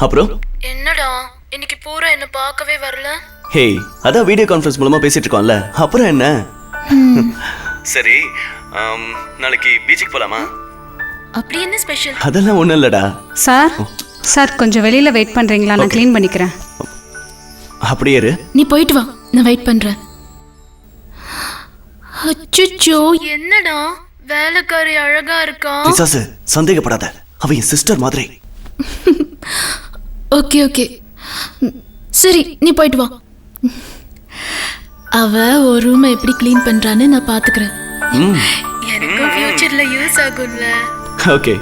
அப்புறம் என்னடா இன்னைக்கு பூரா என்ன பார்க்கவே வரல? ஹே, அதான் வீடியோ கான்ஃபரன்ஸ் மூலமா பேசிட்டு இருக்கோம்ல, அப்புறம் என்ன? சரி, நாளைக்கு பீச்சுக்கு போலாமா? அப்படி என்ன ஸ்பெஷல்? அதெல்லாம் ஒண்ணும் இல்லடா. சார் கொஞ்சம் வெளியில வெயிட் பண்றீங்களா? நான் க்ளீன் பண்ணிக்கிறேன். அப்படியே இரு. நீ போயிட்டு வா, நான் வெயிட் பண்றேன். அச்சச்சோ, என்னடா வேலைக்காரி அழகா இருக்கா? பிசாசு, சந்தேகப்படாத, அவ என் சிஸ்டர் மாதிரி. ஓகே ஓகே, சரி நீ போயிட்டு வா. அவ ஒரு ரூமை எப்படி க்ளீன் பண்றான்னு நான் பாத்துக்கிறேன். எனக்கு ஃபியூச்சர்ல யூஸ் ஆகும்ல. ஓகே.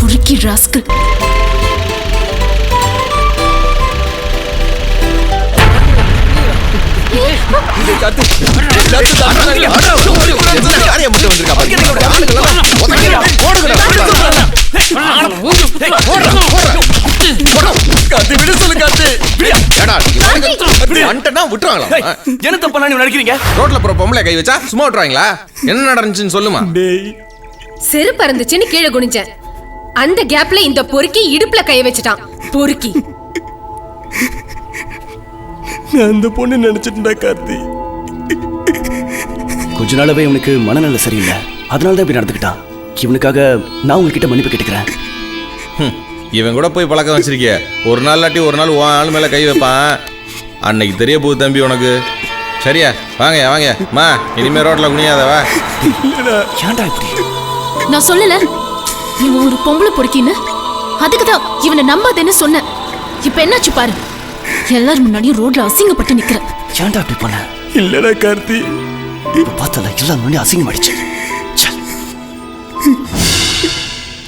புரிக்கி ராஸ்கல். என்ன தப்பா நீங்க நினைக்கிறீங்க? ரோட்ல போற பொம்பளை கை வச்சா சும்மா விட்டுறாங்களா? என்ன நடந்துச்சுன்னு சொல்லுமா. செருப்பு இருந்துச்சுன்னு கீழே குனிஞ்சேன். அந்த கேப்ல இந்த பொறுக்கி இடுப்புல கை வச்சுட்டான். பொறுக்கி. நான் அந்த பொண்ணு நினைச்சிட்டா கார்த்தி. கொஞ்ச நாளாவே இவனுக்கு மனநல சரியில்லை, அதனாலதான் இப்படி நடந்துக்கிட்டான். இவனுக்காக நான் உங்ககிட்ட மன்னிப்பு கேட்டுக்கிறேன். இவன் கூட போய் பழக்கம் வச்சிருக்கிய. ஒரு நாள் இல்லாட்டி ஒரு நாள் உன் ஆள் மேல கை வைப்பான். அன்னைக்கு தெரிய போகுது தம்பி உனக்கு. சரியா? வாங்க வாங்க மா, இனிமே ரோட்ல குனியாதவா. ஏன்டா இப்படி? நான் சொல்லல இவன் ஒரு பொம்பளை பொறுக்கின்னு. அதுக்குதான் இவனை நம்பாதேன்னு சொன்னேன். இப்ப என்னாச்சு பாரு, எல்லாரும் முன்னாடியும் ரோட்ல அசிங்கப்பட்டு நிக்கிறேன். ஏன்டா இப்படி பண்ண? இல்லடா கார்த்தி, இப்ப பார்த்தல எல்லாம் முன்னாடி அசிங்கமாயிடுச்சு.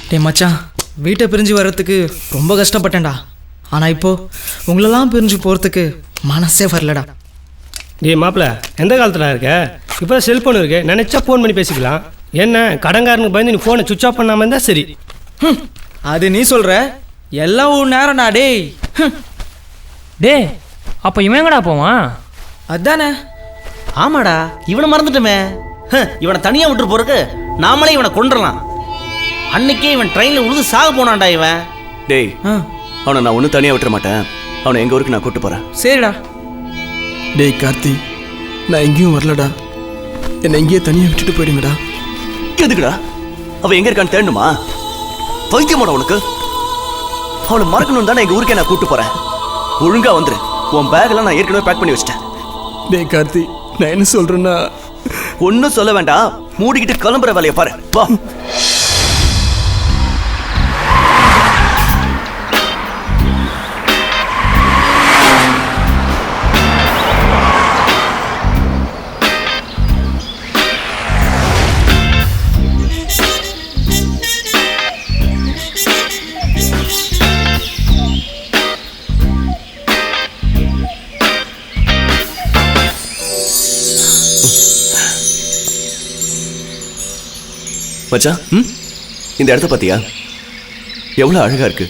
டேய் மச்சான், வீட்டை பிரிஞ்சு வர்றதுக்கு ரொம்ப கஷ்டப்பட்டேன்டா. ஆனால் இப்போ உங்களெல்லாம் பிரிஞ்சு போகிறதுக்கு மனசே வரலடா. டேய் மாப்பிள்ள, எந்த காலத்தில் இருக்க? இப்போ செல்ஃபோன் இருக்கு, நினச்சா ஃபோன் பண்ணி பேசிக்கலாம். என்ன கடன்காரனுக்கு பயந்து நீ ஃபோனை சுவிச் ஆஃப் பண்ணாமல் இருந்தால் சரி. அது நீ சொல்கிற, எல்லாம் ஒரு நேரம்டா. டேய் டேய், அப்போ இவன் எங்கடா போவான்? அதானே. ஆமாடா, இவனை மறந்துட்டோமே. இவனை தனியாக விட்டு போறக்கு நாமளே இவனை கொண்டுடலாம். அன்னைக்கே இவன் ட்ரெயினில் உழுது சாக போனான்டா இவன். டேய், அவனை நான் ஒன்றும் தனியாக விட்டுற மாட்டேன். அவனை எங்கள் ஊருக்கு நான் கூப்பிட்டு போகிறேன். சரிடா. டேய் கார்த்தி, நான் எங்கேயும் வரலடா, என்னை எங்கேயே தனியாக விட்டுட்டு போயிடுங்கடா. எதுக்குடா? அவன் எங்கே இருக்கான்னு தேடணுமா? பைத்தியமாடா உனக்கு? அவளை மறக்கணும் தானே எங்கள் ஊருக்கே நான் கூப்பிட்டு போகிறேன். ஒழுங்கா வந்துரு. உன் பேக்கெல்லாம் நான் ஏற்கனவே பேக் பண்ணி வச்சிட்டேன். டேய் கார்த்தி, நான் என்ன சொல்கிறேன்னா, ஒன்றும் சொல்ல வேண்டாம், மூடிக்கிட்டு கிளம்புற வேலையை பாரு. வா. மச்சான், இந்த இடத்த பார்த்தியா? எவ்வளோ அழகா இருக்கு.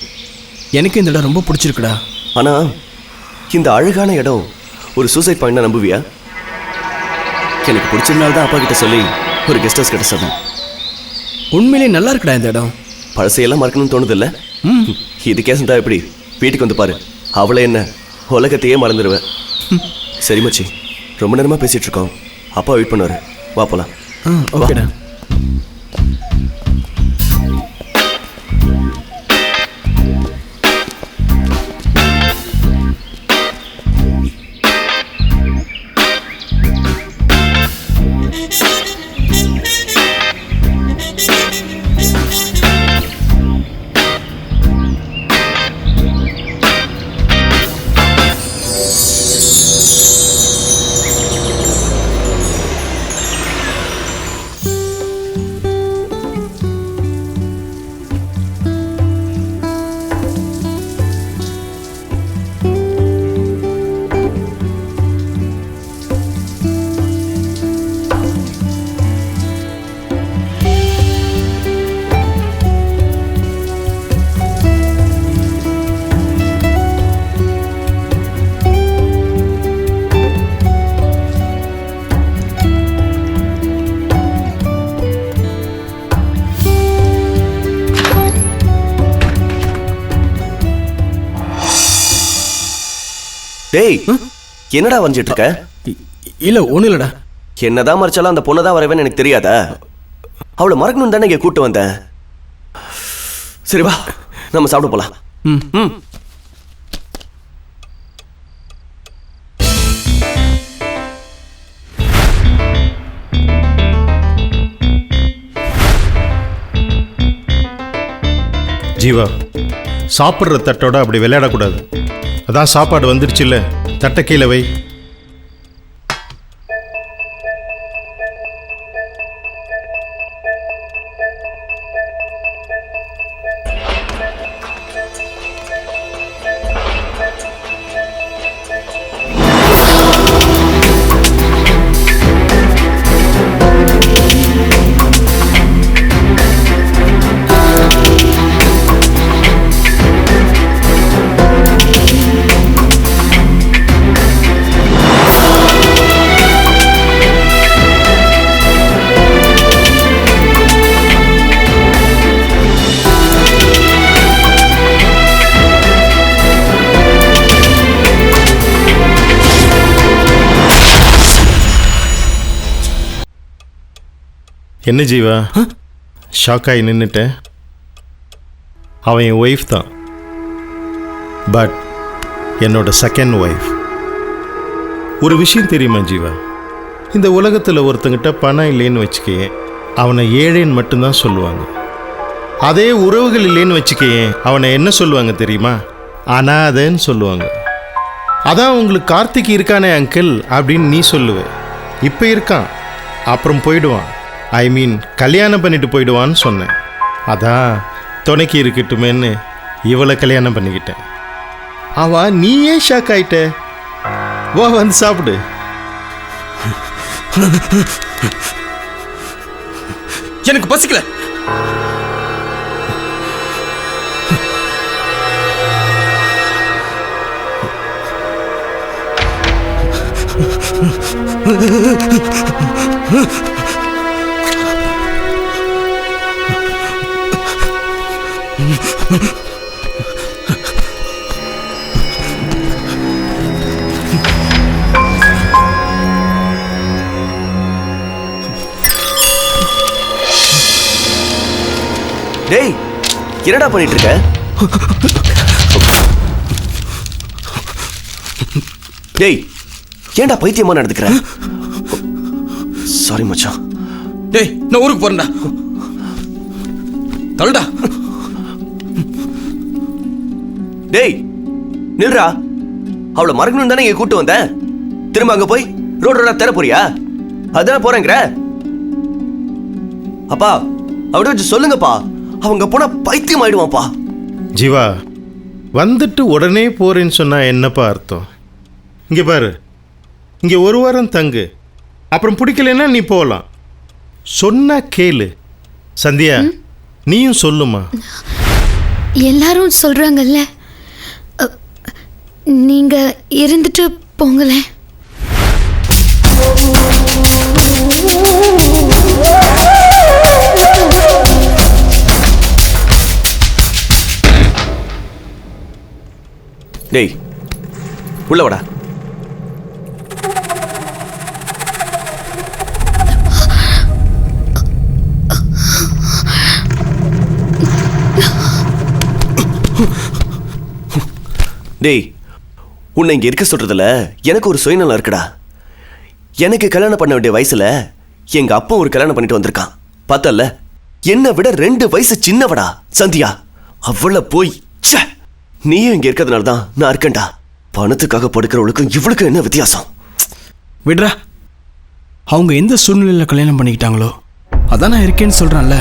எனக்கு இந்த இடம் ரொம்ப பிடிச்சிருக்குடா. ஆனா இந்த அழகான இடம் ஒரு சூசைட் பாயிண்ட் நம்புவியா? எனக்கு பிடிச்சதுனால தான் அப்பா கிட்ட சொல்லி ஒரு கெஸ்ட் ஹவுஸ் கிட்ட சொன்னேன். உண்மையிலே நல்லா இருக்குடா இந்த இடம். பழசையெல்லாம் மறக்கணும்னு தோணுது இல்லை? இதுக்கே சந்தா எப்படி? வீட்டுக்கு வந்து பாரு, அவளை என்ன உலகத்தையே மறந்துடுவேன். சரி மச்சி, ரொம்ப நேரமாக பேசிட்டு இருக்கோம். அப்பா வெயிட் பண்ணுவாரு, வா போலாம். ஓகேடா. டேய் என்னடா வரைஞ்சிட்டு இருக்க? இல்லை ஒன்றும் இல்லைடா. என்னதான் மறைச்சாலும் அந்த பொண்ணை தான் வரவேன்னு எனக்கு தெரியாதா? அவளை மறக்கணும் தானே இங்கே கூப்பிட்டு வந்தேன். சரி வா நம்ம சாப்பிட போலாம். ம். ஜீவா, சாப்பிட்ற தட்டோட அப்படி விளையாடக்கூடாது. அதான் சாப்பாடு வந்துடுச்சு இல்லை, தட்டை கீழே வை. என்ன ஜீவா ஷாக் ஆகி நின்றுட்டேன்? அவன் என் ஒய்ஃப் தான், பட் என்னோட செகண்ட் ஒய்ஃப். ஒரு விஷயம் தெரியுமா ஜீவா, இந்த உலகத்தில் ஒருத்தங்கிட்ட பணம் இல்லைன்னு வச்சுக்கேன், அவனை ஏழைன்னு மட்டும்தான் சொல்லுவாங்க. அதே உறவுகள் இல்லைன்னு வச்சுக்கேன், அவனை என்ன சொல்லுவாங்க தெரியுமா? அனாதைன்னு சொல்லுவாங்க. அதான் உங்களுக்கு கார்த்திக் இருக்கானே அங்கிள் அப்படின்னு நீ சொல்லுவ. இப்போ இருக்கான், அப்புறம் போயிடுவான். ஐ மீன் கல்யாணம் பண்ணிட்டு போயிடுவான்னு சொன்னேன். அதான் துணைக்கு இருக்கட்டுமேன்னு இவளை கல்யாணம் பண்ணிக்கிட்டேன். அவன் நீ ஏன் ஷாக் ஆயிட்ட? வா வந்து சாப்பிடு. எனக்கு பசிக்கல. டேய் என்னடா பண்ணிட்டு இருக்க? டேய் ஏன்டா பைத்தியமா நடந்துக்கிற? சாரி மச்சான். டேய் நான் ஊருக்கு போறேன்டா. தள்ளுடா. டேய் நில்றா. அவளை மறக்கணும் தானே இங்க கூட்டு வந்தேன். திரும்ப அங்க போய் ரோடோட தர போறியா? அதான் போறேங்கிற. அப்பா அவட வச்சு சொல்லுங்கப்பா, அவங்க போனா பைத்தியம் ஆயிடுவான்ப்பா. ஜீவா, வந்துட்டு உடனே போறேன்னு சொன்னா என்னப்பா அர்த்தம்? இங்கே பாரு, இங்கே ஒரு வாரம் தங்கு, அப்புறம் பிடிக்கலன்னா நீ போகலாம். சொன்னா கேளு. சந்தியா நீயும் சொல்லுமா. எல்லாரும் சொல்றாங்கல்ல, நீங்க இருந்துட்டு போங்களேன். டேய் உள்ள வாடா. டேய் உன்னை இங்க இருக்க சொல்றதுல எனக்கு ஒரு சுயநலம் இருக்குடா. எனக்கு கல்யாணம் பண்ண வேண்டிய வயசுல எங்க அப்பா ஒரு கல்யாணம் பண்ணிட்டு வந்திருக்கான். பார்த்தல்ல, என்னை விட 2 வயசு சின்னவடா சந்தியா. அவளை போய் நீயும் இங்க இருக்கிறதுனால தான் நான் இருக்கேன்டா. பணத்துக்காக படுக்கிறவளுக்கும் இவளுக்கும் என்ன வித்தியாசம்? விடுறா, அவங்க எந்த சூழ்நிலையில் கல்யாணம் பண்ணிக்கிட்டாங்களோ அதான் நான் இருக்கேன்னு சொல்கிறேன்ல.